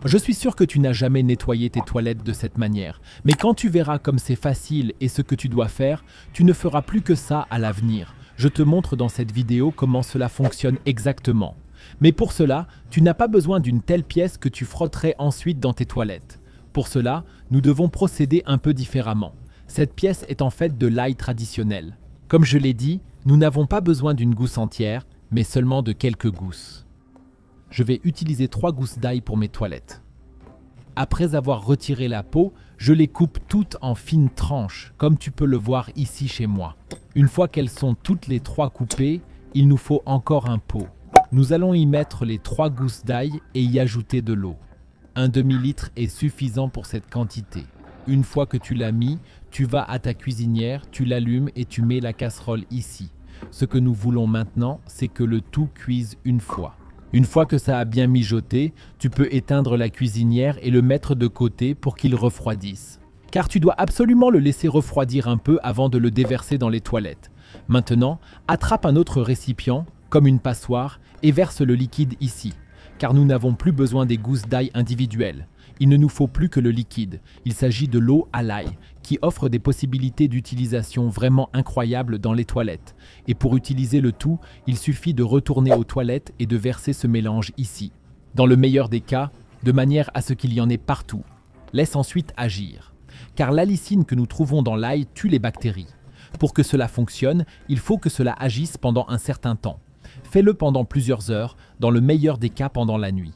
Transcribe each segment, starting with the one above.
Je suis sûr que tu n'as jamais nettoyé tes toilettes de cette manière, mais quand tu verras comme c'est facile et ce que tu dois faire, tu ne feras plus que ça à l'avenir. Je te montre dans cette vidéo comment cela fonctionne exactement. Mais pour cela, tu n'as pas besoin d'une telle pièce que tu frotterais ensuite dans tes toilettes. Pour cela, nous devons procéder un peu différemment. Cette pièce est en fait de l'ail traditionnel. Comme je l'ai dit, nous n'avons pas besoin d'une gousse entière, mais seulement de quelques gousses. Je vais utiliser 3 gousses d'ail pour mes toilettes. Après avoir retiré la peau, je les coupe toutes en fines tranches, comme tu peux le voir ici chez moi. Une fois qu'elles sont toutes les 3 coupées, il nous faut encore un pot. Nous allons y mettre les 3 gousses d'ail et y ajouter de l'eau. Un demi-litre est suffisant pour cette quantité. Une fois que tu l'as mis, tu vas à ta cuisinière, tu l'allumes et tu mets la casserole ici. Ce que nous voulons maintenant, c'est que le tout cuise une fois. Une fois que ça a bien mijoté, tu peux éteindre la cuisinière et le mettre de côté pour qu'il refroidisse. Car tu dois absolument le laisser refroidir un peu avant de le déverser dans les toilettes. Maintenant, attrape un autre récipient, comme une passoire, et verse le liquide ici. Car nous n'avons plus besoin des gousses d'ail individuelles. Il ne nous faut plus que le liquide. Il s'agit de l'eau à l'ail, qui offre des possibilités d'utilisation vraiment incroyables dans les toilettes. Et pour utiliser le tout, il suffit de retourner aux toilettes et de verser ce mélange ici. Dans le meilleur des cas, de manière à ce qu'il y en ait partout. Laisse ensuite agir. Car l'allicine que nous trouvons dans l'ail tue les bactéries. Pour que cela fonctionne, il faut que cela agisse pendant un certain temps. Fais-le pendant plusieurs heures, dans le meilleur des cas pendant la nuit.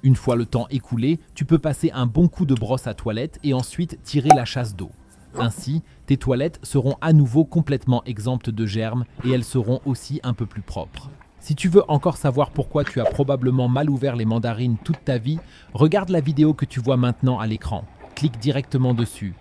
Une fois le temps écoulé, tu peux passer un bon coup de brosse à toilette et ensuite tirer la chasse d'eau. Ainsi, tes toilettes seront à nouveau complètement exemptes de germes et elles seront aussi un peu plus propres. Si tu veux encore savoir pourquoi tu as probablement mal ouvert les mandarines toute ta vie, regarde la vidéo que tu vois maintenant à l'écran. Clique directement dessus.